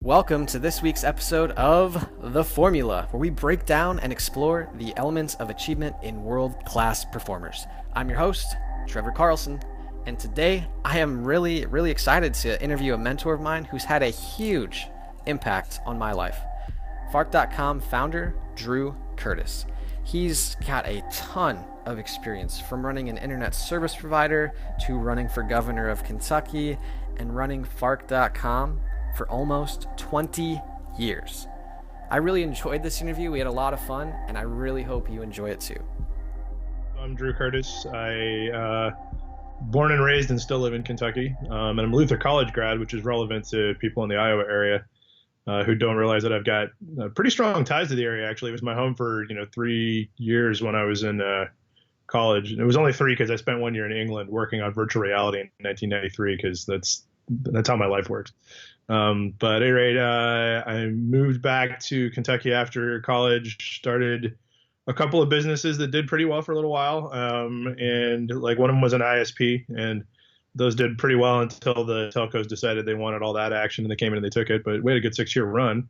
Welcome to this week's episode of The Formula, where we break down and explore the elements of achievement in world-class performers. I'm your host, Trevor Carlson, and today I am really excited to interview a mentor of mine who's had a huge impact on my life. Fark.com founder, Drew Curtis. He's got a ton of experience, from running an internet service provider to running for governor of Kentucky and running Fark.com for almost 20 years. I really enjoyed this interview. We had a lot of fun, and I really hope you enjoy it too. I'm Drew Curtis. I born and raised and still live in Kentucky, and I'm a Luther College grad, which is relevant to people in the Iowa area who don't realize that I've got pretty strong ties to the area. Actually, it was my home for 3 years when I was in college. And it was only 3 because I spent 1 year in England working on virtual reality in 1993, because that's how my life works. But at any rate, I moved back to Kentucky after college, started a couple of businesses that did pretty well for a little while. And like one of them was an ISP, and those did pretty well until the telcos decided they wanted all that action, and they came in and they took it. But we had a good 6-year run.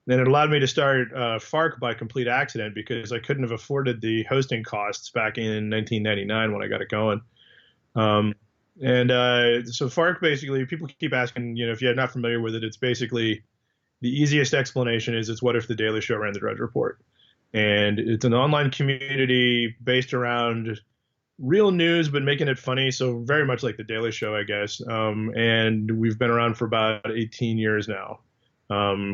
Then it allowed me to start Fark by complete accident, because I couldn't have afforded the hosting costs back in 1999 when I got it going. So Fark, basically, people keep asking, if you're not familiar with it, it's basically the easiest explanation is it's what if the Daily Show ran the Drudge Report. And it's an online community based around real news, but making it funny. So very much like the Daily Show, I guess. And we've been around for about 18 years now.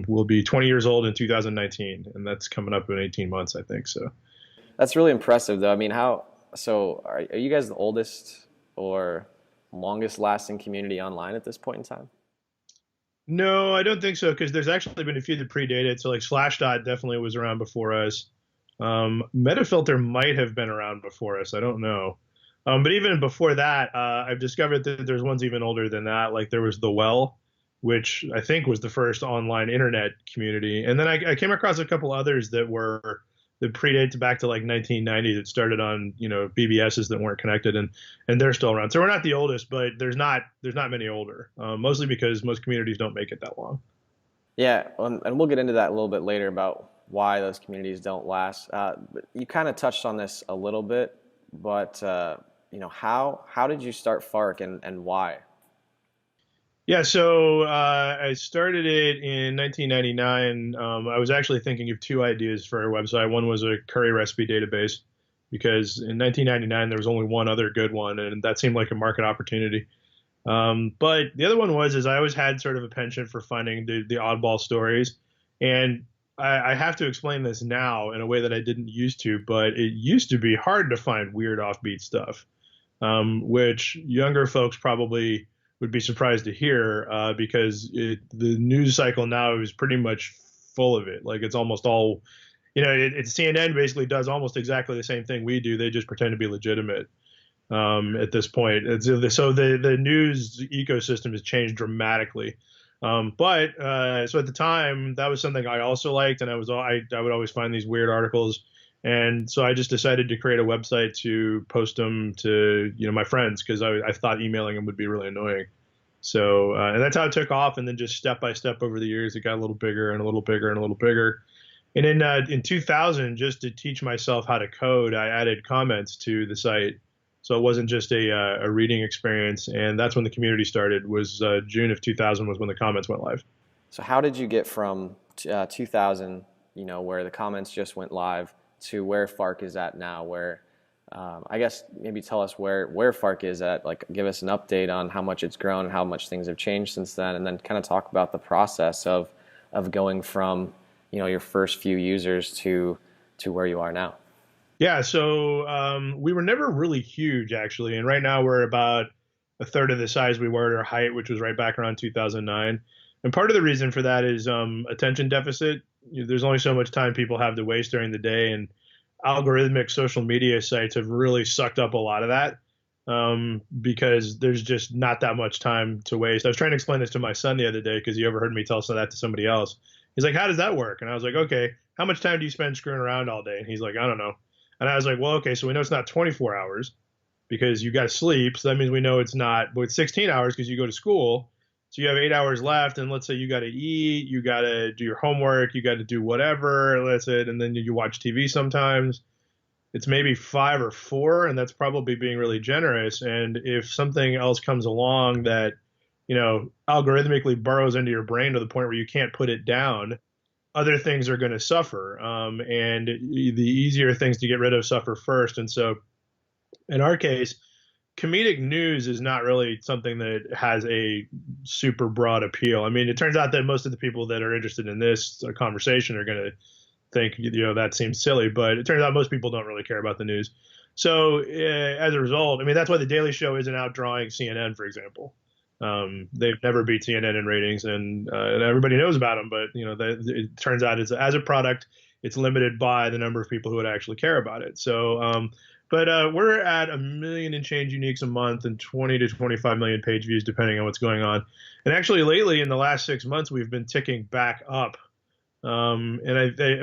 We'll be 20 years old in 2019, and that's coming up in 18 months, I think. So That's really impressive, though. I mean, are you guys the oldest or longest lasting community online at this point in time? No, I don't think so, because there's actually been a few that predated. So like Slashdot definitely was around before us. Metafilter might have been around before us. I don't know. But even before that, I've discovered that there's ones even older than that. Like there was The Well, which I think was the first online internet community. And then I came across a couple others that predates back to like 1990 that started on, BBSs that weren't connected, and they're still around. So we're not the oldest, but there's not many older, mostly because most communities don't make it that long. Yeah, and we'll get into that a little bit later about why those communities don't last. But you kind of touched on this a little bit, but how did you start Fark and why? Yeah, so I started it in 1999. I was actually thinking of 2 ideas for our website. One was a curry recipe database, because in 1999 there was only one other good one, and that seemed like a market opportunity. But the other one is I always had sort of a penchant for finding the oddball stories. And I have to explain this now in a way that I didn't used to, but it used to be hard to find weird offbeat stuff, which younger folks probably would be surprised to hear, because the news cycle now is pretty much full of it. Like it's almost all, CNN basically does almost exactly the same thing we do. They just pretend to be legitimate at this point. So the news ecosystem has changed dramatically. So at the time, that was something I also liked, and I would always find these weird articles. And so I just decided to create a website to post them to, my friends, because I thought emailing them would be really annoying. So, and that's how it took off. And then just step by step over the years, it got a little bigger and a little bigger and a little bigger. And in 2000, just to teach myself how to code, I added comments to the site. So it wasn't just a reading experience. And that's when the community started, was June of 2000 was when the comments went live. So how did you get from 2000, where the comments just went live, to where Fark is at now, where I guess maybe tell us where Fark is at, like give us an update on how much it's grown and how much things have changed since then, and then kind of talk about the process of going from, your first few users to where you are now. Yeah, so we were never really huge, actually, and right now we're about a third of the size we were at our height, which was right back around 2009. And part of the reason for that is attention deficit. There's only so much time people have to waste during the day, and algorithmic social media sites have really sucked up a lot of that, because there's just not that much time to waste. I was trying to explain this to my son the other day, because he overheard me tell that to somebody else. He's like, how does that work? And I was like, okay, how much time do you spend screwing around all day? And he's like, I don't know. And I was like, well, okay, so we know it's not 24 hours because you got to sleep. So that means we know it's 16 hours because you go to school. So you have 8 hours left, and let's say you got to eat, you got to do your homework, you got to do whatever, that's it, and then you watch TV sometimes. It's maybe 5 or 4, and that's probably being really generous. And if something else comes along that, algorithmically burrows into your brain to the point where you can't put it down, other things are going to suffer. And the easier things to get rid of suffer first. And so in our case, comedic news is not really something that has a super broad appeal. I mean, it turns out that most of the people that are interested in this conversation are going to think, that seems silly, but it turns out most people don't really care about the news. So as a result, I mean, that's why the Daily Show isn't outdrawing CNN, for example. They've never beat CNN in ratings, and everybody knows about them. But it turns out as a product, it's limited by the number of people who would actually care about it. So, but we're at 1 million and change uniques a month and 20 to 25 million page views, depending on what's going on. And actually, lately in the last 6 months, we've been ticking back up. And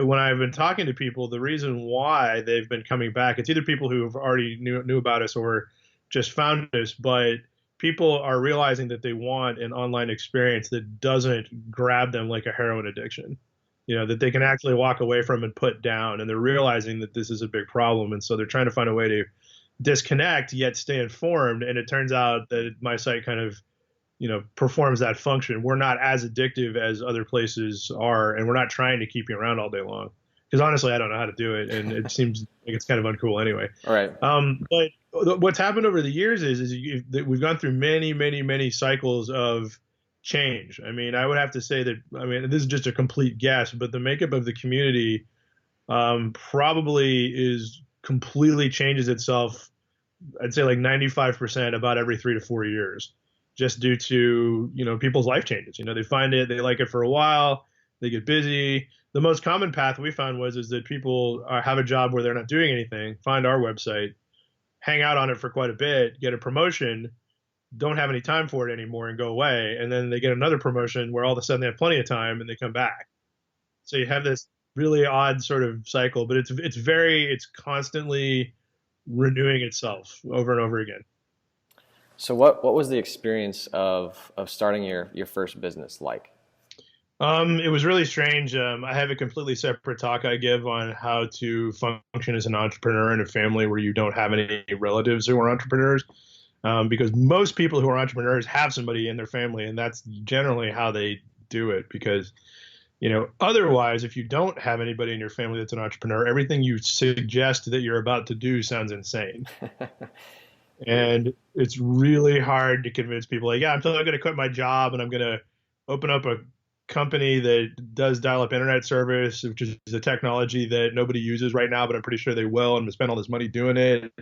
when I've been talking to people, the reason why they've been coming back, it's either people who have already knew about us or just found us, but people are realizing that they want an online experience that doesn't grab them like a heroin addiction, that they can actually walk away from and put down. And they're realizing that this is a big problem. And so they're trying to find a way to disconnect yet stay informed. And it turns out that my site kind of performs that function. We're not as addictive as other places are, and we're not trying to keep you around all day long. Because honestly, I don't know how to do it, and it seems like it's kind of uncool anyway. All right. But what's happened over the years is we've gone through many, many, many cycles of change. I mean, I would have to say that, this is just a complete guess, but the makeup of the community probably completely changes itself, I'd say like 95% about every 3 to 4 years, just due to, people's life changes. They find it, they like it for a while, they get busy. The most common path we found is that people have a job where they're not doing anything, find our website, hang out on it for quite a bit, get a promotion, don't have any time for it anymore and go away. And then they get another promotion where all of a sudden they have plenty of time and they come back. So you have this really odd sort of cycle, but it's constantly renewing itself over and over again. So what was the experience of starting your first business like? It was really strange. I have a completely separate talk I give on how to function as an entrepreneur in a family where you don't have any relatives who are entrepreneurs. Because most people who are entrepreneurs have somebody in their family, and that's generally how they do it. Because, otherwise, if you don't have anybody in your family that's an entrepreneur, everything you suggest that you're about to do sounds insane. And it's really hard to convince people like, yeah, I'm going to quit my job and I'm going to open up a company that does dial-up internet service, which is a technology that nobody uses right now, but I'm pretty sure they will. I'm going to spend all this money doing it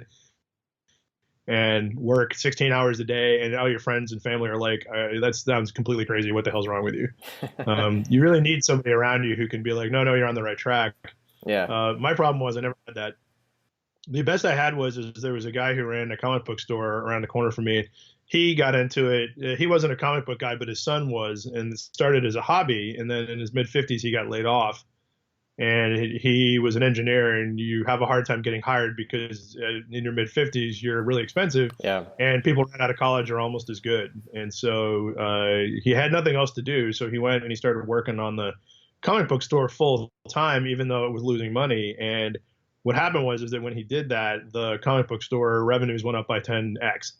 and work 16 hours a day. And all your friends and family are like, that sounds completely crazy. What the hell's wrong with you? You really need somebody around you who can be like, no, you're on the right track. Yeah. My problem was I never had that. The best I had was there was a guy who ran a comic book store around the corner from me. He got into it. He wasn't a comic book guy, but his son was, and it started as a hobby. And then in his mid-50s, he got laid off. And he was an engineer, and you have a hard time getting hired because in your mid-50s, you're really expensive. Yeah. And people right out of college are almost as good. And so he had nothing else to do. So he went and he started working on the comic book store full time, even though it was losing money. And what happened was that when he did that, the comic book store revenues went up by 10x.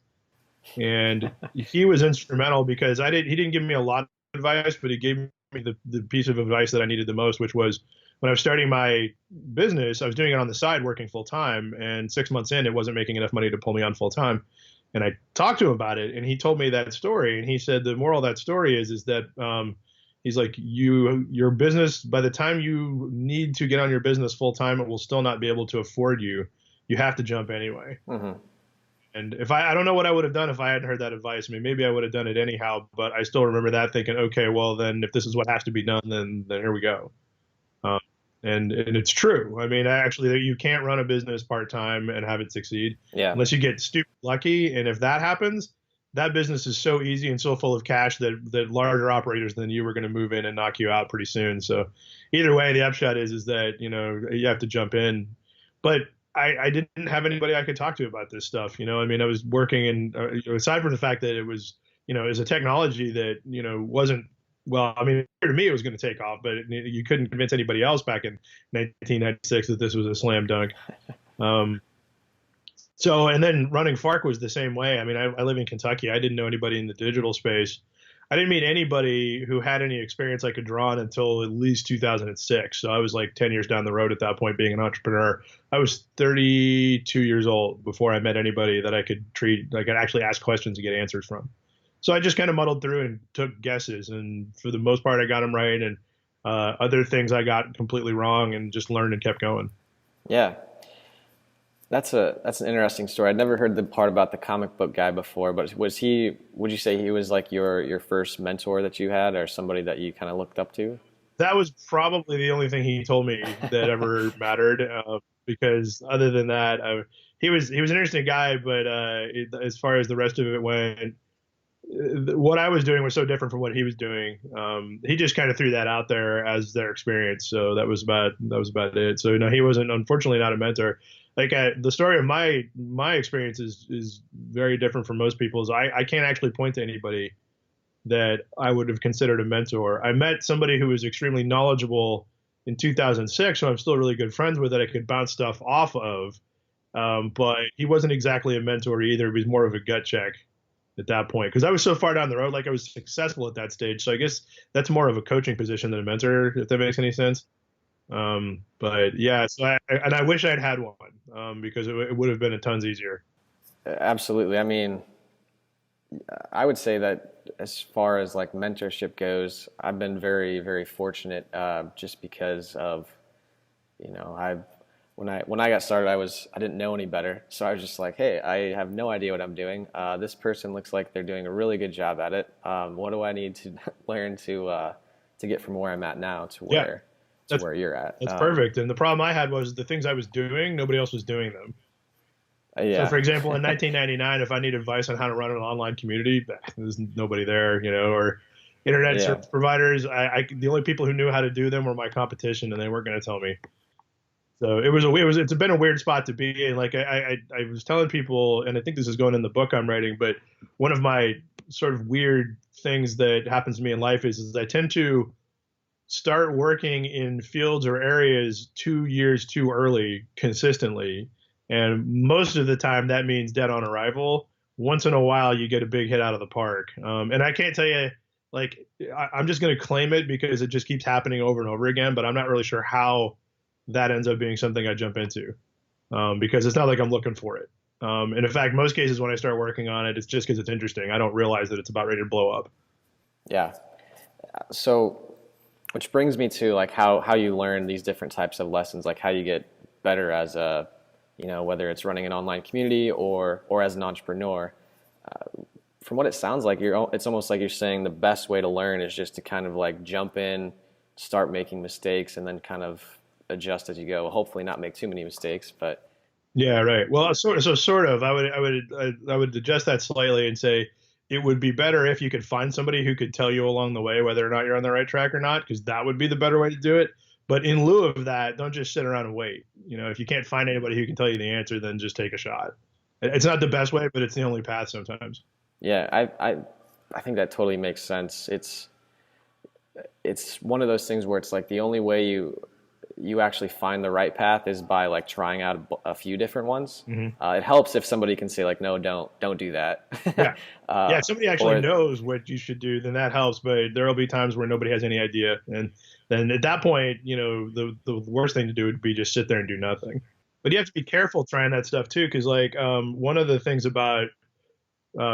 And he was instrumental because he didn't give me a lot of advice, but he gave me the piece of advice that I needed the most, which was when I was starting my business, I was doing it on the side, working full time. And 6 months in, it wasn't making enough money to pull me on full time. And I talked to him about it, and he told me that story. And he said the moral of that story is that he's like, your business, by the time you need to get on your business full time, it will still not be able to afford you. You have to jump anyway. Mm-hmm. And I don't know what I would have done if I hadn't heard that advice. I mean, maybe I would have done it anyhow, but I still remember that thinking, okay, well then if this is what has to be done, then here we go. And it's true. I mean, actually, you can't run a business part-time and have it succeed unless you get stupid lucky. And if that happens, that business is so easy and so full of cash that larger operators than you are going to move in and knock you out pretty soon. So either way, the upshot is that, you have to jump in. But I didn't have anybody I could talk to about this stuff. I mean, I was working and aside from the fact that it was is a technology that, wasn't, well, I mean, to me, it was going to take off, but you couldn't convince anybody else back in 1996 that this was a slam dunk. Um, so, and then running Fark was the same way. I mean, I live in Kentucky. I didn't know anybody in the digital space. I didn't meet anybody who had any experience I could draw on until at least 2006. So I was like 10 years down the road at that point, being an entrepreneur. I was 32 years old before I met anybody that I could actually ask questions and get answers from. So I just kind of muddled through and took guesses. And for the most part, I got them right. And other things I got completely wrong and just learned and kept going. Yeah. That's an interesting story. I'd never heard the part about the comic book guy before, but would you say he was like your first mentor that you had, or somebody that you kind of looked up to? That was probably the only thing he told me that ever mattered, because other than that, he was an interesting guy, but as far as the rest of it went, what I was doing was so different from what he was doing. He just kind of threw that out there as their experience, so that was about it. So he wasn't, unfortunately, not a mentor. Like the story of my experience is very different from most people's. I can't actually point to anybody that I would have considered a mentor. I met somebody who was extremely knowledgeable in 2006, who I'm still really good friends with, that I could bounce stuff off of. But he wasn't exactly a mentor either. He was more of a gut check at that point, because I was so far down the road. Like, I was successful at that stage. So I guess that's more of a coaching position than a mentor, if that makes any sense. But yeah, so I wish I'd had one, because it would have been a tons easier. Absolutely. I mean, I would say that as far as like mentorship goes, I've been very, very fortunate, just because of, I when I got started, I didn't know any better, so I was just like, hey, I have no idea what I'm doing. This person looks like they're doing a really good job at it. What do I need to learn to get from where I'm at now to Yeah, where you're at? that's perfect. And the problem I had was the things I was doing, nobody else was doing them. So, Yeah, for example, in 1999, if I need advice on how to run an online community, there's nobody there, or internet yeah, service providers. The only people who knew how to do them were my competition, and they weren't going to tell me. So it's been a weird spot to be in. Like I was telling people, and I think this is going in the book I'm writing, but one of my sort of weird things that happens to me in life is I tend to start working in fields or areas 2 years too early consistently. And most of the time that means dead on arrival. Once in a while you get a big hit out of the park. And I can't tell you, like, I'm just going to claim it because it just keeps happening over and over again, but I'm not really sure how that ends up being something I jump into, because it's not like I'm looking for it. And in fact, most cases when I start working on it, it's just because it's interesting. I don't realize that it's about ready to blow up. yeah. So, which brings me to like how you learn these different types of lessons, like how you get better as a, whether it's running an online community or as an entrepreneur. From what it sounds like, it's almost like you're saying the best way to learn is just to kind of like jump in, start making mistakes, and then kind of adjust as you go. Hopefully, not make too many mistakes, but Yeah, right. Well, sort of. I would adjust that slightly and say it would be better if you could find somebody who could tell you along the way whether or not you're on the right track or not, because that would be the better way to do it. But in lieu of that, don't just sit around and wait. If you can't find anybody who can tell you the answer, then just take a shot. It's not the best way, but it's the only path sometimes. yeah, I think that totally makes sense. It's one of those things where it's like the only way you actually find the right path is by like trying out a few different ones. Mm-hmm. It helps if somebody can say like, no, don't do that. Yeah. Yeah, if somebody actually or knows what you should do, then that helps. But there will be times where nobody has any idea, and then at that point, the worst thing to do would be just sit there and do nothing. But you have to be careful trying that stuff too, because like one of the things about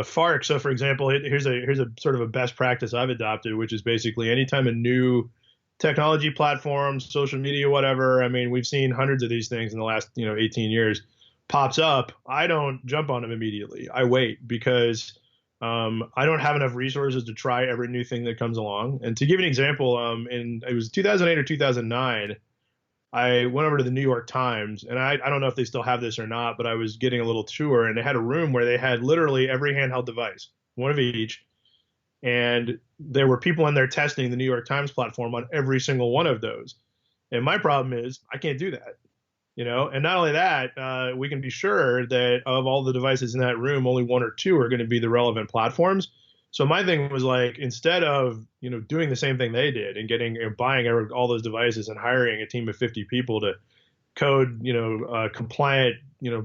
Fark. So, for example, here's a sort of a best practice I've adopted, which is basically anytime a new technology platform, social media, whatever. I mean, we've seen hundreds of these things in the last 18 years pops up. I don't jump on them immediately. I wait because I don't have enough resources to try every new thing that comes along. And to give an example, it was 2008 or 2009. I went over to the New York Times, and I don't know if they still have this or not, but I was getting a little tour, and they had a room where they had literally every handheld device, one of each, and there were people in there testing the New York Times platform on every single one of those. And my problem is I can't do that, And not only that, we can be sure that of all the devices in that room, only one or two are going to be the relevant platforms. So my thing was like, instead of, doing the same thing they did and getting, buying all those devices and hiring a team of 50 people to code, compliant,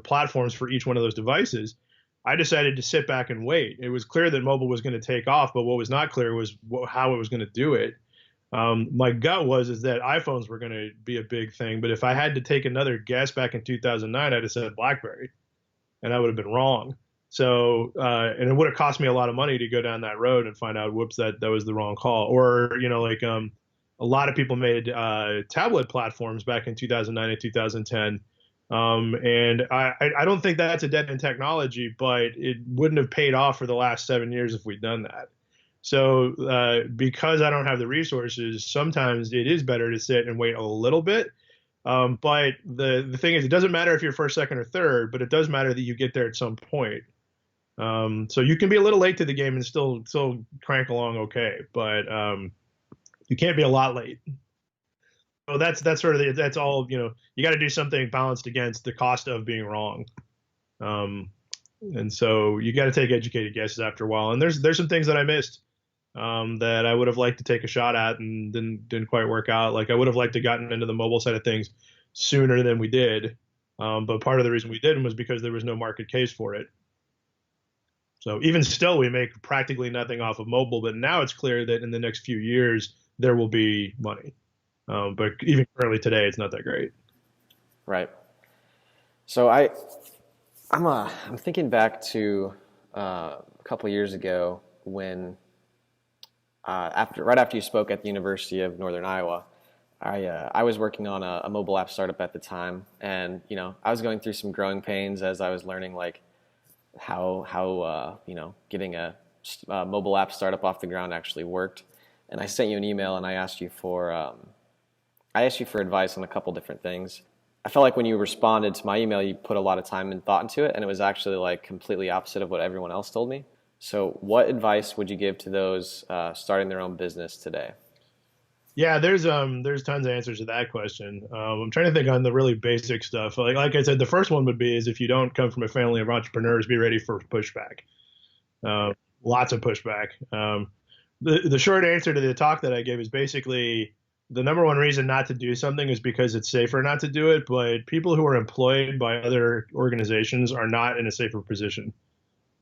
platforms for each one of those devices, I decided to sit back and wait. It was clear that mobile was going to take off, but what was not clear was how it was going to do it. My gut is that iPhones were going to be a big thing, but if I had to take another guess back in 2009, I'd have said BlackBerry, and I would have been wrong. So, and it would have cost me a lot of money to go down that road and find out, whoops, that was the wrong call. Or, a lot of people made tablet platforms back in 2009 and 2010. And I don't think that's a dead end technology, but it wouldn't have paid off for the last 7 years if we'd done that. So because I don't have the resources, sometimes it is better to sit and wait a little bit. But the thing is, it doesn't matter if you're first, second, or third, but it does matter that you get there at some point. So you can be a little late to the game and still crank along okay, but you can't be a lot late. So that's sort of that's all, you got to do something balanced against the cost of being wrong. And so you got to take educated guesses after a while. And there's some things that I missed that I would have liked to take a shot at and didn't quite work out. Like I would have liked to gotten into the mobile side of things sooner than we did. But part of the reason we didn't was because there was no market case for it. So even still, we make practically nothing off of mobile, but now it's clear that in the next few years, there will be money. But even currently today, it's not that great. Right. So I'm thinking back to a couple of years ago when right after you spoke at the University of Northern Iowa, I was working on a mobile app startup at the time, and I was going through some growing pains as I was learning like how getting a mobile app startup off the ground actually worked. And I sent you an email and I asked you for advice on a couple different things. I felt like when you responded to my email, you put a lot of time and thought into it, and it was actually like completely opposite of what everyone else told me. So what advice would you give to those starting their own business today? Yeah, there's tons of answers to that question. I'm trying to think on the really basic stuff. Like I said, the first one would be is if you don't come from a family of entrepreneurs, be ready for pushback. Lots of pushback. The short answer to the talk that I gave is basically the number one reason not to do something is because it's safer not to do it. But people who are employed by other organizations are not in a safer position.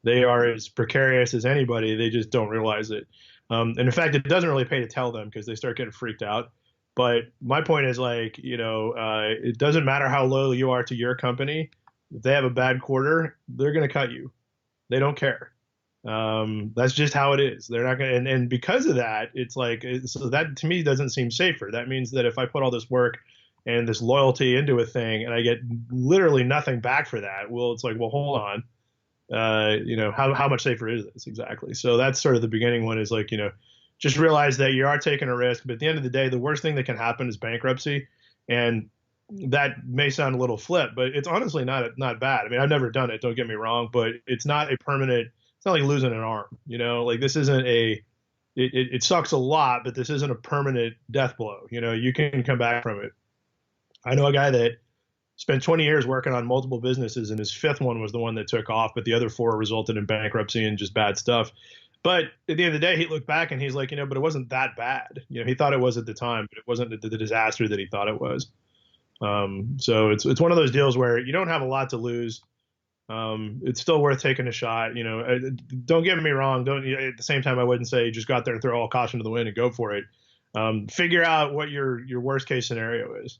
They are as precarious as anybody. They just don't realize it. And in fact, it doesn't really pay to tell them because they start getting freaked out. But my point is like, it doesn't matter how loyal you are to your company. If they have a bad quarter, they're going to cut you. They don't care. That's just how it is. They're not going to, and because of that, it's like, so that to me doesn't seem safer. That means that if I put all this work and this loyalty into a thing and I get literally nothing back for that, well, it's like, well, hold on. How much safer is this exactly? So that's sort of the beginning one is like, just realize that you are taking a risk, but at the end of the day, the worst thing that can happen is bankruptcy. And that may sound a little flip, but it's honestly not bad. I mean, I've never done it, don't get me wrong, but it's not a permanent, it's not like losing an arm, like this isn't it sucks a lot, but this isn't a permanent death blow. You can come back from it. I know a guy that spent 20 years working on multiple businesses, and his fifth one was the one that took off, but the other four resulted in bankruptcy and just bad stuff. But at the end of the day, he looked back and he's like, but it wasn't that bad. He thought it was at the time, but it wasn't the disaster that he thought it was. So it's one of those deals where you don't have a lot to lose. It's still worth taking a shot. Don't get me wrong. At the same time, I wouldn't say just go out there and throw all caution to the wind and go for it. Figure out what your worst case scenario is.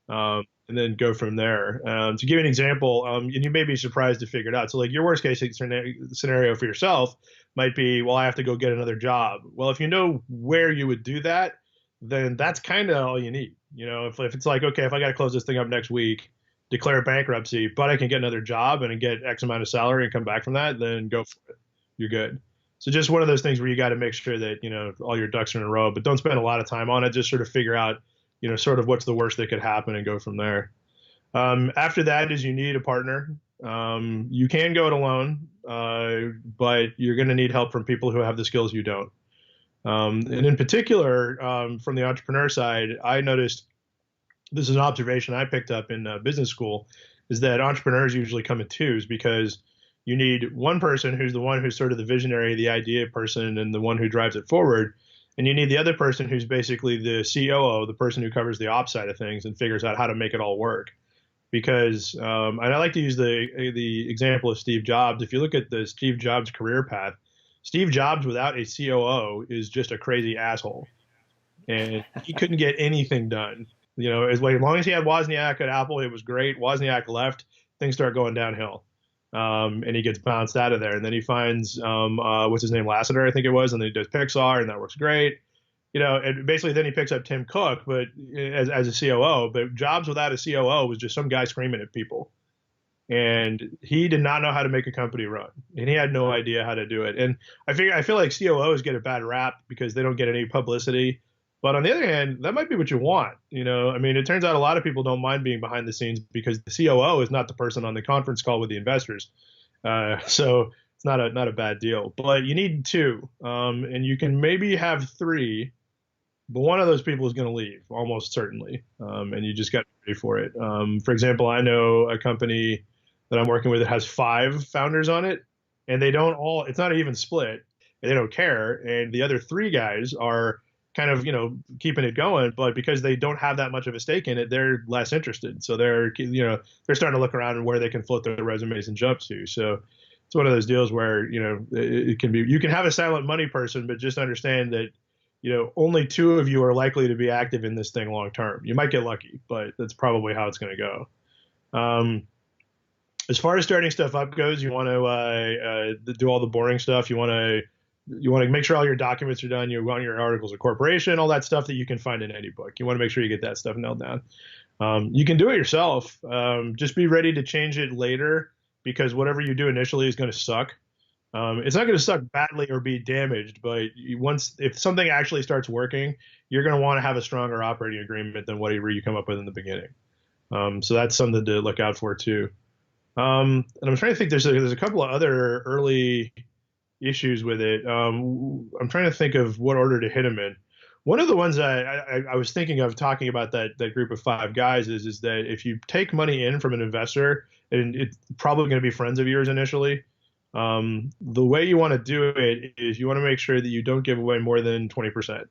And then go from there. To give you an example, and you may be surprised to figure it out. So like your worst case scenario for yourself might be, well, I have to go get another job. Well, if you know where you would do that, then that's kind of all you need. If it's like, okay, if I got to close this thing up next week, declare bankruptcy, but I can get another job and get X amount of salary and come back from that, then go for it. You're good. So just one of those things where you got to make sure that, all your ducks are in a row, but don't spend a lot of time on it. Just sort of figure out, sort of what's the worst that could happen and go from there. After that is you need a partner. You can go it alone, but you're going to need help from people who have the skills you don't. And in particular, from the entrepreneur side, I noticed this is an observation I picked up in business school is that entrepreneurs usually come in twos because, You need one person who's the one who's sort of the visionary, the idea person, and the one who drives it forward. And you need the other person who's basically the COO, the person who covers the ops side of things and figures out how to make it all work. Because, and I like to use the example of Steve Jobs. If you look at the Steve Jobs career path, Steve Jobs without a COO is just a crazy asshole, and he couldn't get anything done. As long as he had Wozniak at Apple, it was great. Wozniak left, things start going downhill, and he gets bounced out of there. And then he finds what's his name, Lasseter, I think it was, and then he does Pixar, and that works great. And basically then he picks up Tim Cook, but as a COO. But Jobs without a COO was just some guy screaming at people, and he did not know how to make a company run, and he had no idea how to do it. And I feel like COOs get a bad rap because they don't get any publicity. But on the other hand, that might be what you want. I mean, it turns out a lot of people don't mind being behind the scenes because the COO is not the person on the conference call with the investors. So it's not a bad deal. But you need two, and you can maybe have three, but one of those people is going to leave almost certainly, and you just got to be ready for it. For example, I know a company that I'm working with that has 5 founders on it, and they don't all. It's not an even split. And they don't care, and the other 3 guys are kind of keeping it going, but because they don't have that much of a stake in it, they're less interested. So they're starting to look around and where they can float their resumes and jump to. So it's one of those deals where it can be, you can have a silent money person, but just understand that only 2 of you are likely to be active in this thing long term. You might get lucky, but that's probably how it's going to go. As far as starting stuff up goes, you want to do all the boring stuff. You want to make sure all your documents are done. You want your articles of corporation, all that stuff that you can find in any book. You want to make sure you get that stuff nailed down. You can do it yourself. Just be ready to change it later, because whatever you do initially is going to suck. It's not going to suck badly or be damaged, but if something actually starts working, you're going to want to have a stronger operating agreement than whatever you come up with in the beginning. So that's something to look out for too. And I'm trying to think. There's a couple of other early issues with it. I'm trying to think of what order to hit them in. One of the ones I was thinking of talking about that group of 5 guys is that if you take money in from an investor, and it's probably going to be friends of yours initially, the way you want to do it is you want to make sure that you don't give away more than 20%.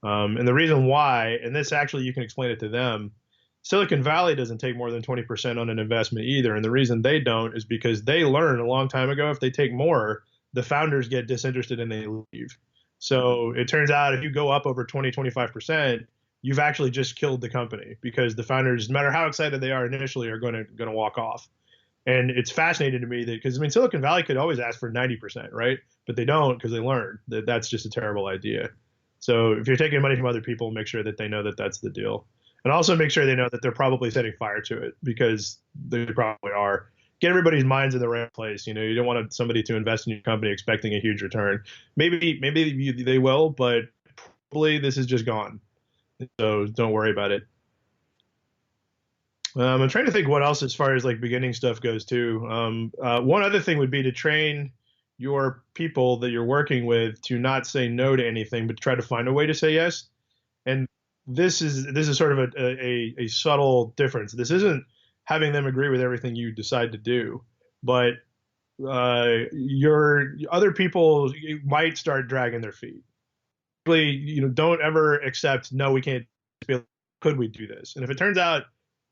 And the reason why, and this actually you can explain it to them, Silicon Valley doesn't take more than 20% on an investment either. And the reason they don't is because they learned a long time ago, if they take more, the founders get disinterested and they leave. So it turns out if you go up over 25%, you've actually just killed the company, because the founders, no matter how excited they are initially, are going to walk off. And it's fascinating to me that, because Silicon Valley could always ask for 90%, right? But they don't, because they learned that that's just a terrible idea. So if you're taking money from other people, make sure that they know that that's the deal. And also make sure they know that they're probably setting fire to it, because they probably are. Get everybody's minds in the right place. You don't want somebody to invest in your company expecting a huge return. Maybe they will, but probably this is just gone. So don't worry about it. I'm trying to think what else as far as like beginning stuff goes too. One other thing would be to train your people that you're working with to not say no to anything, but try to find a way to say yes. And this is sort of a subtle difference. This isn't having them agree with everything you decide to do, but your other people might start dragging their feet. Really, don't ever accept, no, we can't. Could we do this? And if it turns out,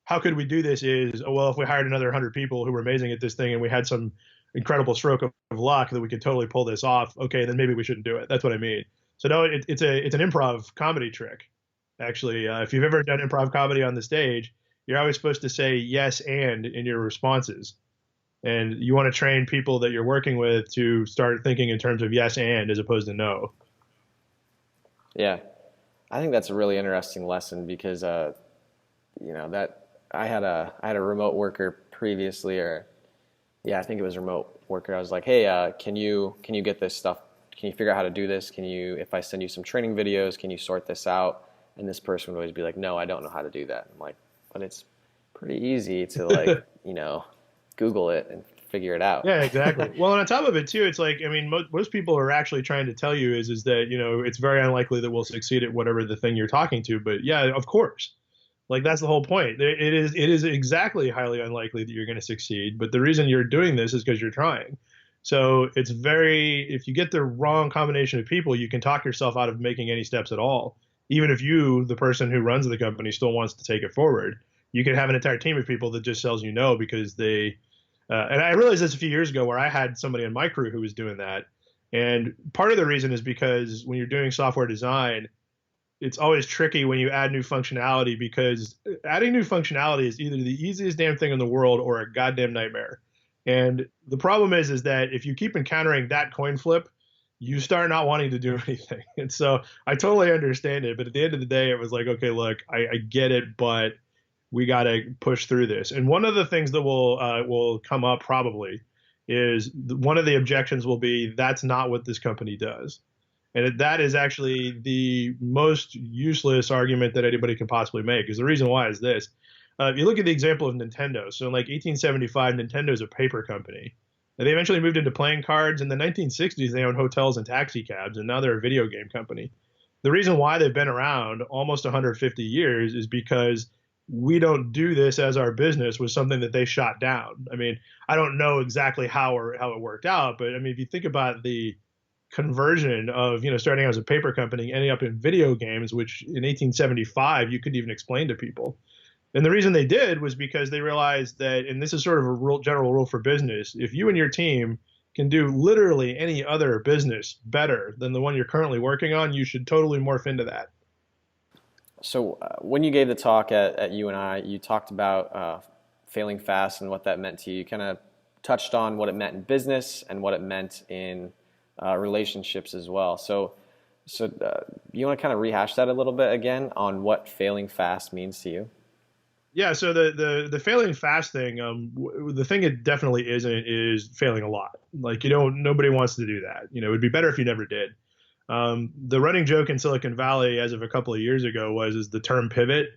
how could we do this is, oh, well, if we hired another 100 people who were amazing at this thing and we had some incredible stroke of luck that we could totally pull this off, okay, then maybe we shouldn't do it. That's what I mean. So no, it's an improv comedy trick. Actually, if you've ever done improv comedy on the stage, you're always supposed to say yes and in your responses. And you want to train people that you're working with to start thinking in terms of yes and as opposed to no. Yeah, I think that's a really interesting lesson, because that I had a remote worker previously, or I think it was a remote worker. I was like, hey, can you get this stuff? Can you figure out how to do this? If I send you some training videos, can you sort this out? And this person would always be like, no, I don't know how to do that. I'm like, but it's pretty easy to like, Google it and figure it out. Yeah, exactly. Well, and on top of it too, it's like, most people are actually trying to tell you is that, it's very unlikely that we'll succeed at whatever the thing you're talking to. But yeah, of course. Like that's the whole point. It is exactly highly unlikely that you're going to succeed, but the reason you're doing this is because you're trying. So it's very, if you get the wrong combination of people, you can talk yourself out of making any steps at all. Even if you, the person who runs the company, still wants to take it forward, you could have an entire team of people that just tells you no because they. And I realized this a few years ago where I had somebody on my crew who was doing that. And part of the reason is because when you're doing software design, it's always tricky when you add new functionality because adding new functionality is either the easiest damn thing in the world or a goddamn nightmare. And the problem is that if you keep encountering that coin flip, you start not wanting to do anything. And so I totally understand it. But at the end of the day, it was like, okay, look, I get it, but we got to push through this. And one of the things that will come up probably is one of the objections will be that's not what this company does. And that is actually the most useless argument that anybody can possibly make. Because the reason why is this. If you look at the example of Nintendo, so in like 1875, Nintendo is a paper company. And they eventually moved into playing cards. In the 1960s, they owned hotels and taxi cabs, and now they're a video game company. The reason why they've been around almost 150 years is because we don't do this as our business was something that they shot down. I mean, I don't know exactly how it worked out, but I mean, if you think about the conversion of starting out as a paper company ending up in video games, which in 1875 you couldn't even explain to people. And the reason they did was because they realized that, and this is sort of a general rule for business, if you and your team can do literally any other business better than the one you're currently working on, you should totally morph into that. So when you gave the talk at UNI, you talked about failing fast and what that meant to you. You kind of touched on what it meant in business and what it meant in relationships as well. So you want to kind of rehash that a little bit again on what failing fast means to you? Yeah, so the failing fast thing, the thing it definitely isn't is failing a lot. Like nobody wants to do that. It would be better if you never did. The running joke in Silicon Valley as of a couple of years ago is the term pivot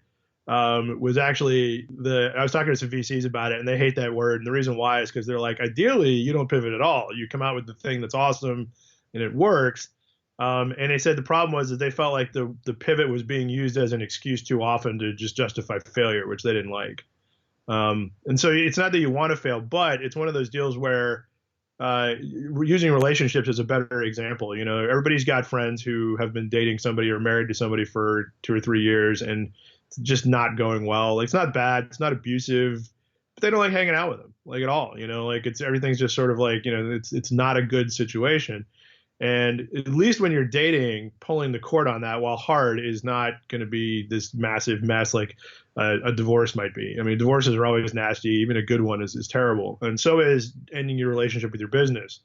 was actually I was talking to some VCs about it and they hate that word. And the reason why is because they're like, ideally, you don't pivot at all. You come out with the thing that's awesome and it works. And they said the problem was that they felt like the pivot was being used as an excuse too often to just justify failure, which they didn't like. And so it's not that you want to fail, but it's one of those deals where using relationships is a better example. Everybody's got friends who have been dating somebody or married to somebody for 2 or 3 years and it's just not going well. Like, it's not bad. It's not abusive, but they don't like hanging out with them like at all. Like everything's just sort of like, it's not a good situation. And at least when you're dating, pulling the cord on that while hard is not going to be this massive mess like a divorce might be. I mean, divorces are always nasty. Even a good one is terrible. And so is ending your relationship with your business.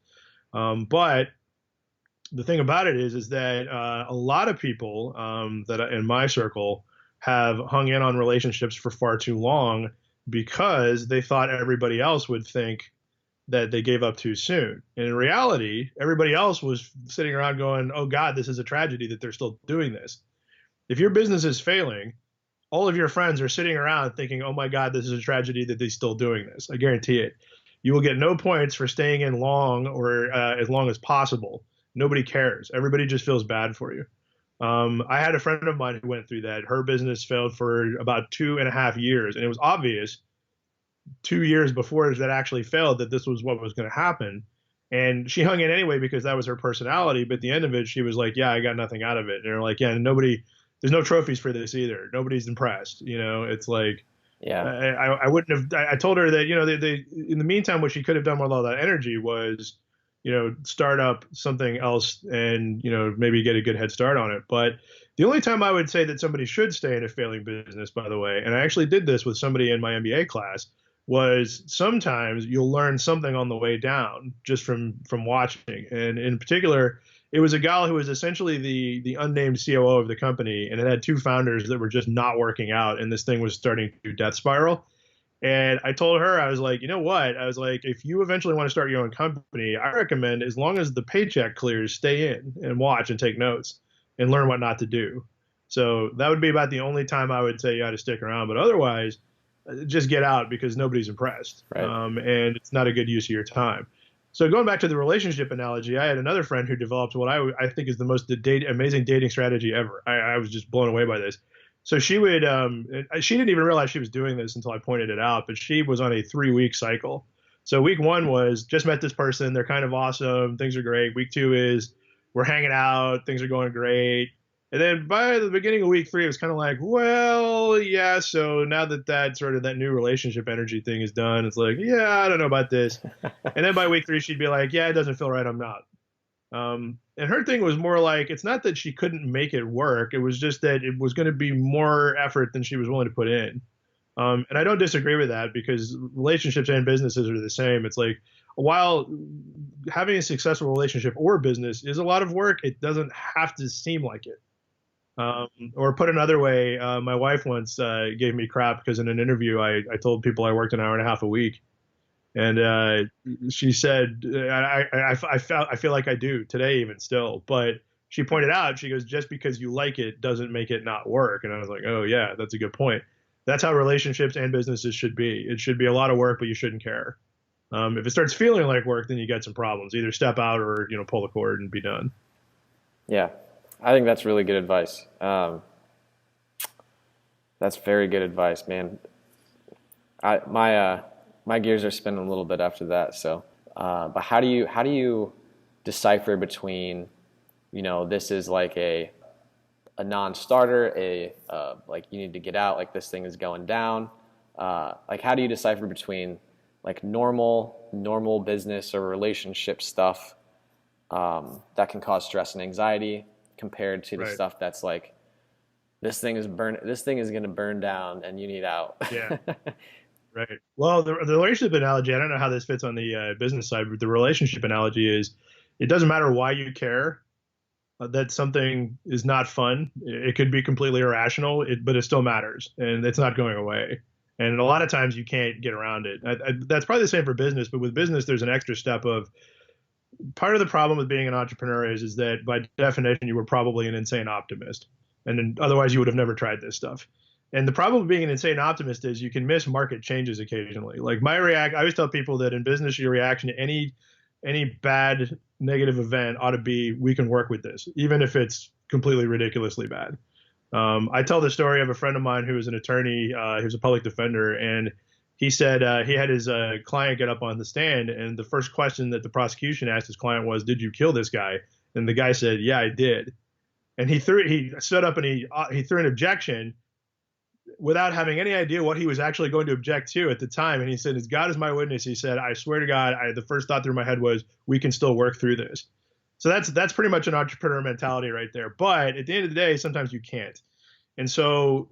But the thing about it is that a lot of people that in my circle have hung in on relationships for far too long because they thought everybody else would think that they gave up too soon. And in reality, everybody else was sitting around going, oh God, this is a tragedy that they're still doing this. If your business is failing, all of your friends are sitting around thinking, oh my God, this is a tragedy that they're still doing this. I guarantee it. You will get no points for staying in long or as long as possible. Nobody cares. Everybody just feels bad for you. I had a friend of mine who went through that. Her business failed for about 2.5 years. And it was obvious 2 years before that actually failed that this was what was going to happen. And she hung in anyway because that was her personality. But at the end of it, she was like, yeah, I got nothing out of it. And they're like, yeah, there's no trophies for this either. Nobody's impressed. It's like, yeah, I wouldn't have, I told her that, they in the meantime, what she could have done with all that energy was, start up something else and, maybe get a good head start on it. But the only time I would say that somebody should stay in a failing business, by the way, and I actually did this with somebody in my MBA class, was sometimes you'll learn something on the way down just from watching. And in particular, it was a gal who was essentially the unnamed COO of the company, and it had 2 founders that were just not working out, and this thing was starting to death spiral. And I told her, I was like, you know what? I was like, if you eventually want to start your own company, I recommend, as long as the paycheck clears, stay in and watch and take notes and learn what not to do. So that would be about the only time I would say you ought to stick around. But otherwise, just get out because nobody's impressed. Right. And it's not a good use of your time. So going back to the relationship analogy, I had another friend who developed what I think is the most amazing dating strategy ever. I was just blown away by this. So she didn't even realize she was doing this until I pointed it out, but she was on a 3 week cycle. So week one was just met this person. They're kind of awesome. Things are great. Week two is we're hanging out. Things are going great. And then by the beginning of week three, it was kind of like, well, yeah. So now that that new relationship energy thing is done, it's like, yeah, I don't know about this. And then by week three, she'd be like, yeah, it doesn't feel right. I'm not. And her thing was more like, it's not that she couldn't make it work. It was just that it was going to be more effort than she was willing to put in. And I don't disagree with that because relationships and businesses are the same. It's like, while having a successful relationship or business is a lot of work, it doesn't have to seem like it. Or put another way, my wife once gave me crap because in an interview, I told people I worked an hour and a half a week. And she said, I feel like I do today, even still. But she pointed out, she goes, just because you like it doesn't make it not work. And I was like, oh, yeah, that's a good point. That's how relationships and businesses should be. It should be a lot of work, but you shouldn't care. If it starts feeling like work, then you get some problems. Either step out or pull the cord and be done. Yeah, I think that's really good advice. That's very good advice, man. My gears are spinning a little bit after that. So, but how do you decipher between, this is like a non-starter, like you need to get out, like this thing is going down. Like how do you decipher between like normal business or relationship stuff that can cause stress and anxiety compared to the stuff that's like this thing is going to burn down and you need out. Yeah. Right. Well, the relationship analogy, I don't know how this fits on the business side, but the relationship analogy is it doesn't matter why you care that something is not fun. It could be completely irrational, but it still matters and it's not going away. And a lot of times you can't get around it. That's probably the same for business, but with business, there's an extra step of part of the problem with being an entrepreneur is that by definition, you were probably an insane optimist. And then otherwise you would have never tried this stuff. And the problem with being an insane optimist is you can miss market changes occasionally. Like I always tell people that in business, your reaction to any bad negative event ought to be, we can work with this, even if it's completely ridiculously bad. I tell the story of a friend of mine who was an attorney, he was a public defender, and he said he had his client get up on the stand, and the first question that the prosecution asked his client was, "Did you kill this guy?" And the guy said, "Yeah, I did." And he stood up and he threw an objection without having any idea what he was actually going to object to at the time. And he said, as God is my witness, he said, I swear to God, the first thought through my head was, we can still work through this. So that's pretty much an entrepreneur mentality right there. But at the end of the day, sometimes you can't. And so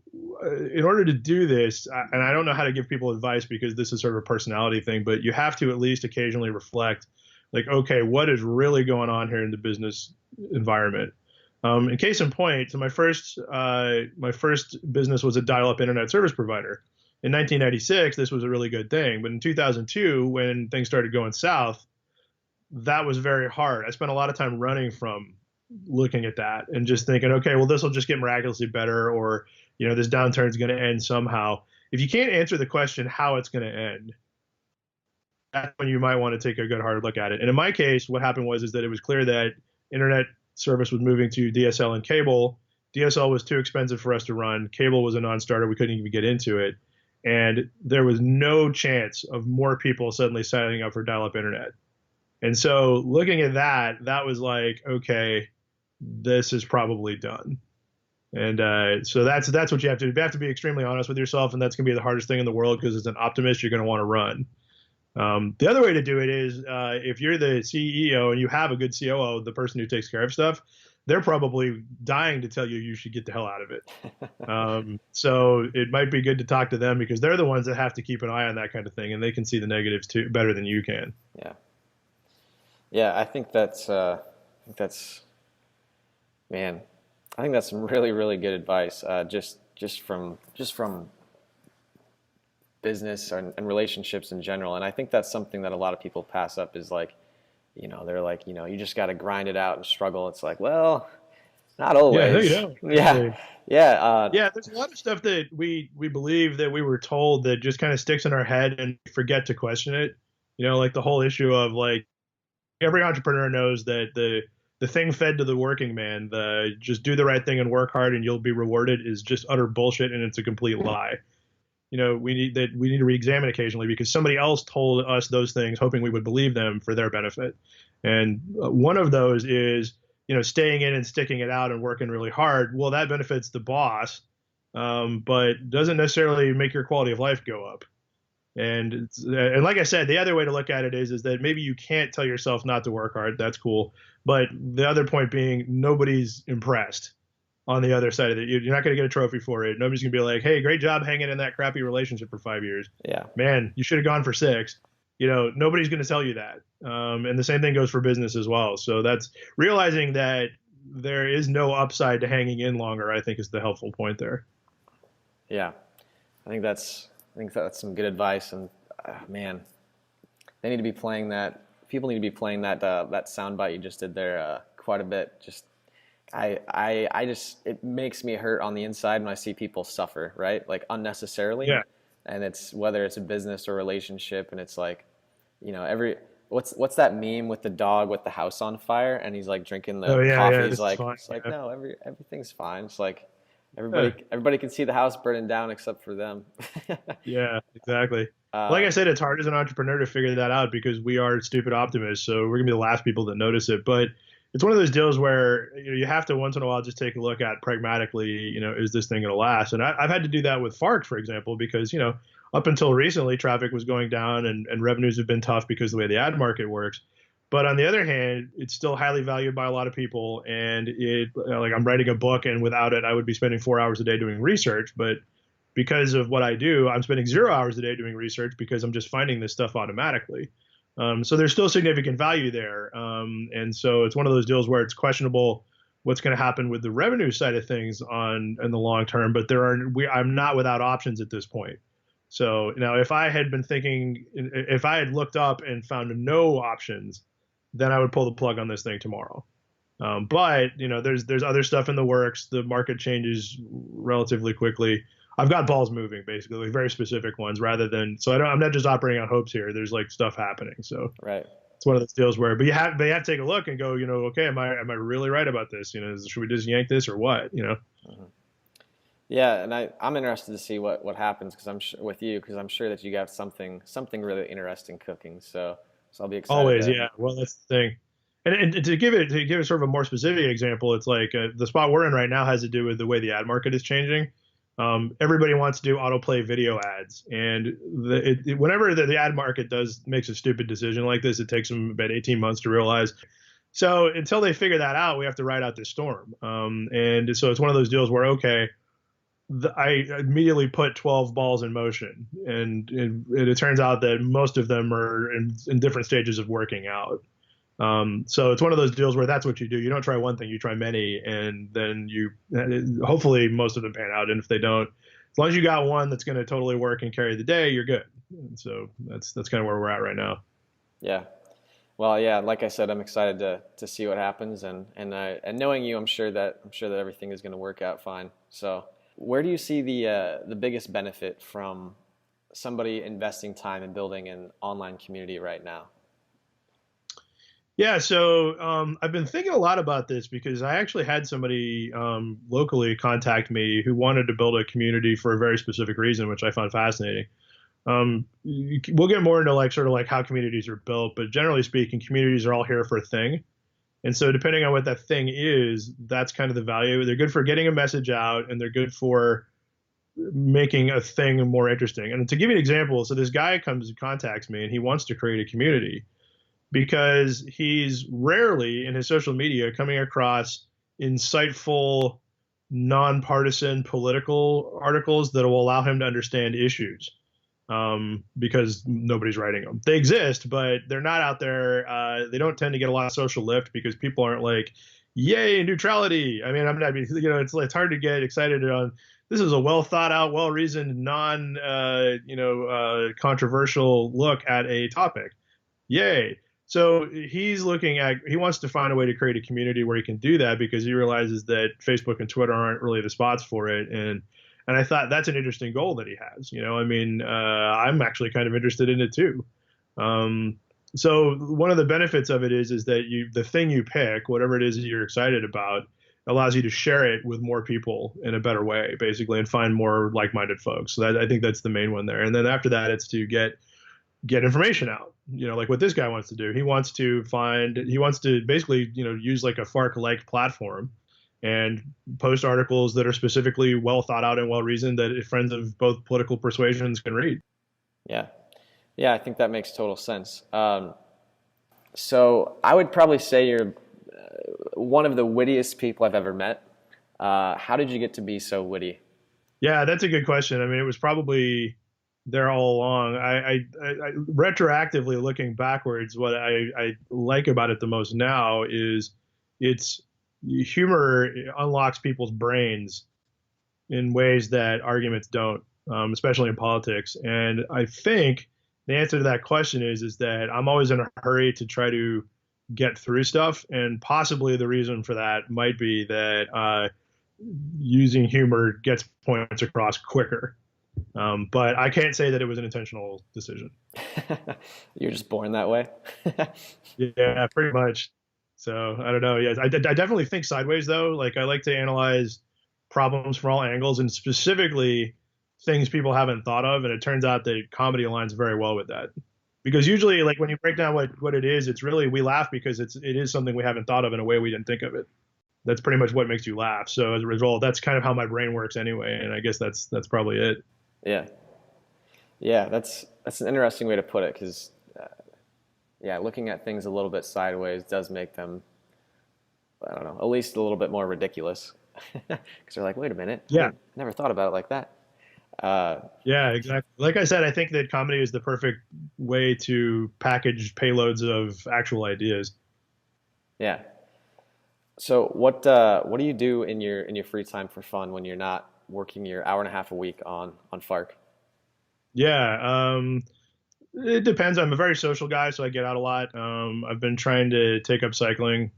in order to do this, and I don't know how to give people advice because this is sort of a personality thing, but you have to at least occasionally reflect like, okay, what is really going on here in the business environment? In case in point, so my first business was a dial-up internet service provider. In 1996, this was a really good thing. But in 2002, when things started going south, that was very hard. I spent a lot of time running from looking at that and just thinking, okay, well, this will just get miraculously better, or, this downturn is going to end somehow. If you can't answer the question how it's going to end, that's when you might want to take a good hard look at it. And in my case, what happened is that it was clear that internet service was moving to DSL and cable. DSL was too expensive for us to run. Cable was a non-starter. We couldn't even get into it. And there was no chance of more people suddenly signing up for dial-up internet. And so looking at that was like, okay, this is probably done. And so that's what you have to do. You have to be extremely honest with yourself, and that's going to be the hardest thing in the world because as an optimist, you're going to want to run. The other way to do it is if you're the CEO and you have a good COO, the person who takes care of stuff, they're probably dying to tell you should get the hell out of it. So it might be good to talk to them because they're the ones that have to keep an eye on that kind of thing, and they can see the negatives too better than you can. Yeah. Yeah, I think that's man, I think that's some really, really good advice. Just from business and relationships in general. And I think that's something that a lot of people pass up is like, they're like, you just got to grind it out and struggle. It's like, well, not always. Yeah, Yeah. Yeah. Yeah. There's a lot of stuff that we believe that we were told that just kind of sticks in our head and forget to question it. Like the whole issue of like, every entrepreneur knows that the the thing fed to the working man, the just do the right thing and work hard and you'll be rewarded, is just utter bullshit, and it's a complete lie. We need to re-examine occasionally because somebody else told us those things hoping we would believe them for their benefit. And one of those is, staying in and sticking it out and working really hard. Well, that benefits the boss, but doesn't necessarily make your quality of life go up. And like I said, the other way to look at it is that maybe you can't tell yourself not to work hard. That's cool. But the other point being, nobody's impressed on the other side of it. You're not going to get a trophy for it. Nobody's going to be like, hey, great job hanging in that crappy relationship for 5 years. Yeah. Man, you should have gone for 6. Nobody's going to tell you that. And the same thing goes for business as well. So that's realizing that there is no upside to hanging in longer, I think, is the helpful point there. Yeah. I think that's some good advice. And man, they need to be playing that. People need to be playing that soundbite you just did there quite a bit. Just it makes me hurt on the inside when I see people suffer, right? Like unnecessarily. Yeah. And it's whether it's a business or relationship, and it's like, what's that meme with the dog with the house on fire and he's like drinking the coffee. Yeah, he's like, no, everything's fine. It's like everybody can see the house burning down except for them. Yeah, exactly. Like I said, it's hard as an entrepreneur to figure that out because we are stupid optimists. So we're gonna be the last people that notice it. But it's one of those deals where you have to once in a while just take a look at pragmatically, is this thing going to last? And I've had to do that with Fark, for example, because, up until recently, traffic was going down and revenues have been tough because of the way the ad market works. But on the other hand, it's still highly valued by a lot of people. And I'm writing a book, and without it, I would be spending 4 hours a day doing research. But because of what I do, I'm spending 0 hours a day doing research because I'm just finding this stuff automatically. So there's still significant value there. And so it's one of those deals where it's questionable what's going to happen with the revenue side of things in the long term, but I'm not without options at this point. So now if I had looked up and found no options, then I would pull the plug on this thing tomorrow. But there's other stuff in the works. The market changes relatively quickly. I've got balls moving, basically, like very specific ones, rather than. So I'm not just operating on hopes here. There's like stuff happening. So right. It's one of those deals where, but you have to take a look and go, okay, am I really right about this? Should we just yank this or what? Mm-hmm. Yeah, and I'm interested to see what happens with you because I'm sure that you got something really interesting cooking. So I'll be excited. Always, yeah. Well, that's the thing. And to give it sort of a more specific example, it's like the spot we're in right now has to do with the way the ad market is changing. Everybody wants to do autoplay video ads, and whenever the ad market makes a stupid decision like this, it takes them about 18 months to realize. So until they figure that out, we have to ride out this storm. And so it's one of those deals where, okay, I immediately put 12 balls in motion, and it turns out that most of them are in different stages of working out. So it's one of those deals where that's what you do. You don't try one thing, you try many, and then hopefully most of them pan out. And if they don't, as long as you got one that's going to totally work and carry the day, you're good. And so that's kind of where we're at right now. Yeah. Well, yeah, like I said, I'm excited to see what happens, and knowing you, I'm sure that everything is going to work out fine. So where do you see the biggest benefit from somebody investing time in building an online community right now? Yeah, so I've been thinking a lot about this because I actually had somebody locally contact me who wanted to build a community for a very specific reason, which I found fascinating. We'll get more into sort of how communities are built, but generally speaking, communities are all here for a thing. And so depending on what that thing is, that's kind of the value. They're good for getting a message out, and they're good for making a thing more interesting. And to give you an example, so this guy comes and contacts me, and he wants to create a community because he's rarely in his social media coming across insightful, nonpartisan political articles that will allow him to understand issues, because nobody's writing them. They exist, but they're not out there. They don't tend to get a lot of social lift because people aren't like, yay, neutrality. I mean, it's hard to get excited on. This is a well thought out, well reasoned, non controversial look at a topic. Yay. So he wants to find a way to create a community where he can do that because he realizes that Facebook and Twitter aren't really the spots for it. And I thought that's an interesting goal that he has. I'm actually kind of interested in it too. So one of the benefits of it is that the thing you pick, whatever it is that you're excited about, allows you to share it with more people in a better way, basically, and find more like-minded folks. So I think that's the main one there. And then after that, it's to get information out. Like what this guy wants to do. He wants to basically, use like a Fark-like platform and post articles that are specifically well thought out and well reasoned that friends of both political persuasions can read. Yeah. Yeah, I think that makes total sense. So I would probably say you're one of the wittiest people I've ever met. How did you get to be so witty? Yeah, that's a good question. I mean, it was probably there all along. I retroactively looking backwards, what I like about it the most now is it's humor unlocks people's brains in ways that arguments don't, especially in politics. And I think the answer to that question is that I'm always in a hurry to try to get through stuff, and possibly the reason for that might be that using humor gets points across quicker. But I can't say that it was an intentional decision. You're just born that way. Yeah, pretty much. So I don't know. Yeah, I definitely think sideways though. Like I like to analyze problems from all angles, and specifically things people haven't thought of. And it turns out that comedy aligns very well with that. Because usually, like when you break down what it is, it's really we laugh because it is something we haven't thought of in a way we didn't think of it. That's pretty much what makes you laugh. So as a result, that's kind of how my brain works anyway. And I guess that's probably it. Yeah. Yeah, that's an interesting way to put it because, yeah, looking at things a little bit sideways does make them, I don't know, at least a little bit more ridiculous. Because they're like, wait a minute, Yeah. I never thought about it like that. Yeah, exactly. Like I said, I think that comedy is the perfect way to package payloads of actual ideas. Yeah. So what do you do in your free time for fun when you're not working your hour and a half a week on Fark? Yeah, it depends. I'm a very social guy, so I get out a lot. I've been trying to take up cycling,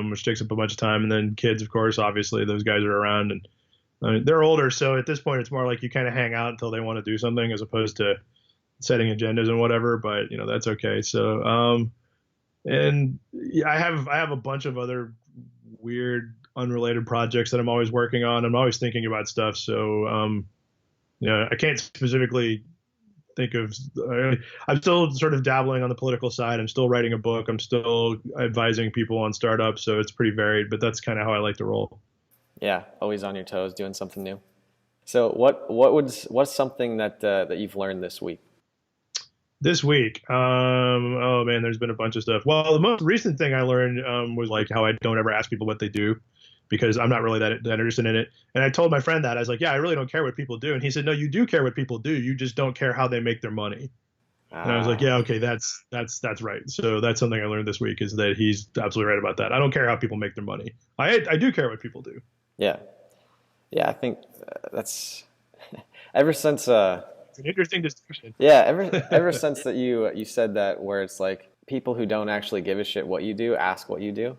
which takes up a bunch of time, and then kids, of course, obviously, those guys are around, and they're older, so at this point, it's more like you kind of hang out until they want to do something, as opposed to setting agendas and whatever. But that's okay. So, and yeah, I have a bunch of other weird, unrelated projects that I'm always working on. I'm always thinking about stuff. So, I can't specifically think of. I'm still sort of dabbling on the political side. I'm still writing a book. I'm still advising people on startups. So it's pretty varied, but that's kind of how I like to roll. Yeah, always on your toes, doing something new. So what's something that you've learned this week? This week, oh man, there's been a bunch of stuff. Well, the most recent thing I learned was like how I don't ever ask people what they do because I'm not really that interested in it. And I told my friend that I was like, yeah, I really don't care what people do. And he said, no, you do care what people do. You just don't care how they make their money. And I was like, yeah, okay, that's right. So that's something I learned this week is that he's absolutely right about that. I don't care how people make their money. I do care what people do. Yeah. Yeah, I think that's ever since it's an interesting distinction. yeah, ever since that you said that where it's like people who don't actually give a shit what you do ask what you do.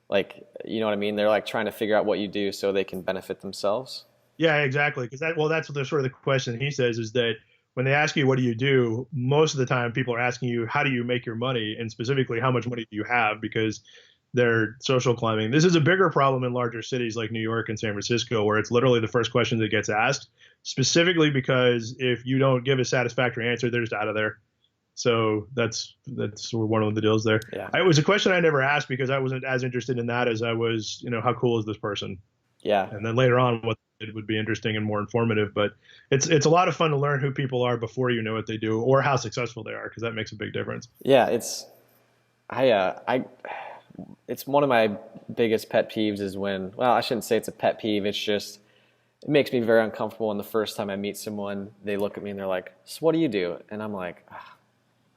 Like, you know what I mean? They're like trying to figure out what you do so they can benefit themselves. Yeah, exactly. Because that's what the sort of the question he says is that when they ask you what do you do, most of the time people are asking you how do you make your money, and specifically how much money do you have, because they're social climbing. This is a bigger problem in larger cities like New York and San Francisco, where it's literally the first question that gets asked, specifically because if you don't give a satisfactory answer, they're just out of there. So that's one of the deals there. Yeah. It was a question I never asked because I wasn't as interested in that as I was, how cool is this person? Yeah. And then later on, what it would be interesting and more informative. But it's a lot of fun to learn who people are before you know what they do or how successful they are, because that makes a big difference. Yeah, it's one of my biggest pet peeves is when, well, I shouldn't say it's a pet peeve. It's just, it makes me very uncomfortable when the first time I meet someone, they look at me and they're like, so what do you do? And I'm like,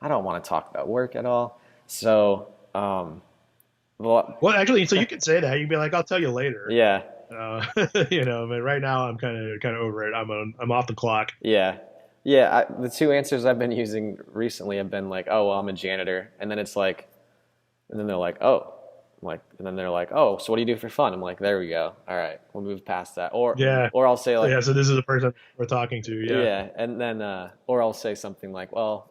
I don't want to talk about work at all. So, well, actually, so you could say that. You'd be like, I'll tell you later. Yeah. But right now I'm kind of over it. I'm off the clock. Yeah. Yeah. The two answers I've been using recently have been like, oh, well, I'm a janitor. And then it's like, and then they're like, oh, and then they're like, oh, so what do you do for fun? I'm like, there we go. All right, we'll move past that. Or I'll say like, yeah. So this is the person we're talking to. Yeah. Yeah, and then or I'll say something like, well,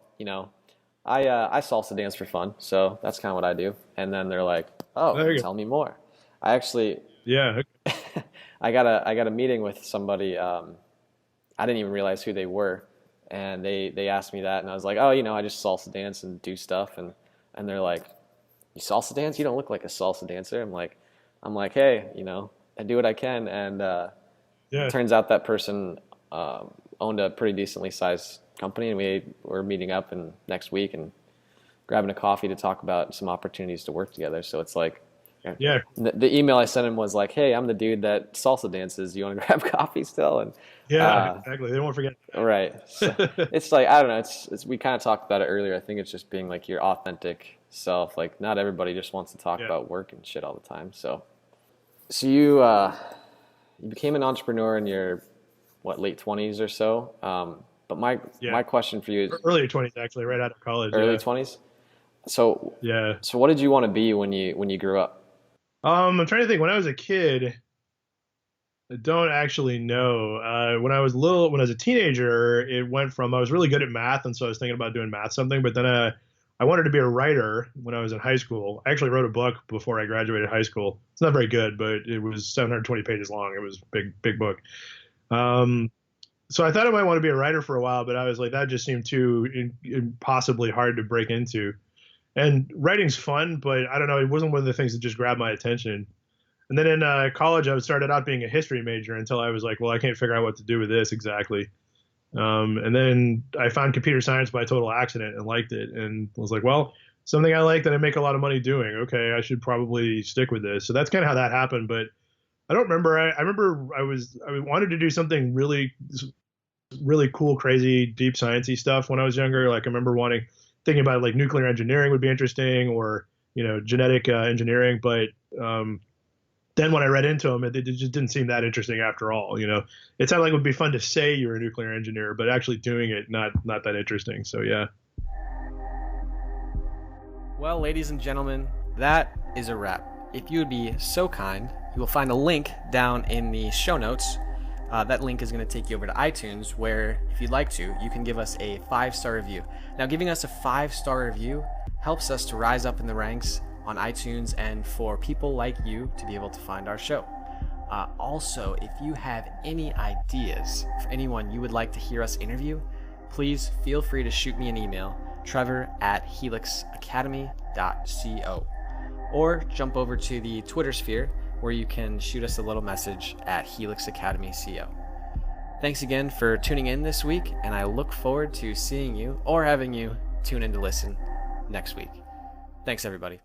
I salsa dance for fun, so that's kind of what I do. And then they're like, There "Oh, you go. tell me more." I actually Yeah. I got a meeting with somebody. I didn't even realize who they were, and they asked me that, and I was like, "Oh, I just salsa dance and do stuff." And they're like, "You salsa dance? You don't look like a salsa dancer." I'm like, "Hey, I do what I can." And Yeah. turns out that person owned a pretty decently sized company, and we're meeting up and next week and grabbing a coffee to talk about some opportunities to work together. So it's like, Yeah. the email I sent him was like, "Hey, I'm the dude that salsa dances. You want to grab coffee still?" And Yeah. Exactly. They won't forget. right, so it's like I don't know. It's we kind of talked about it earlier. I think it's just being like your authentic self. Like not everybody just wants to talk Yeah. about work and shit all the time. So you became an entrepreneur in your late 20s or so. But my question for you is Early 20s, actually, right out of college. early 20s. So Yeah. so what did you want to be when you grew up? I'm trying to think. When I was a kid, I don't actually know. When I was a teenager, it went from I was really good at math, and so I was thinking about doing math something. But then I wanted to be a writer when I was in high school. I actually wrote a book before I graduated high school. It's not very good, but it was 720 pages long. It was a big book. Um, so I thought I might want to be a writer for a while, but I was like, that just seemed too impossibly hard to break into. And writing's fun, but I don't know. It wasn't one of the things that just grabbed my attention. And then in college, I started out being a history major until I was like, well, I can't figure out what to do with this exactly. And then I found computer science by total accident and liked it, and was like, well, something I like that I make a lot of money doing. Okay, I should probably stick with this. So that's kind of how that happened. But I don't remember. I remember I wanted to do something really cool, crazy, deep sciencey stuff when I was younger. Like I remember thinking about like nuclear engineering would be interesting, or genetic engineering. But then when I read into them, it just didn't seem that interesting after all. It sounded like it would be fun to say you're a nuclear engineer, but actually doing it, not that interesting. So yeah. Well, ladies and gentlemen, that is a wrap. If you would be so kind, you will find a link down in the show notes. That link is going to take you over to iTunes, where, if you'd like to, you can give us a 5-star review. Now, giving us a 5-star review helps us to rise up in the ranks on iTunes and for people like you to be able to find our show. Also, if you have any ideas for anyone you would like to hear us interview, please feel free to shoot me an email, trevor@helixacademy.co, or jump over to the Twitter sphere, where you can shoot us a little message at Helix Academy CO. Thanks again for tuning in this week, and I look forward to seeing you or having you tune in to listen next week. Thanks, everybody.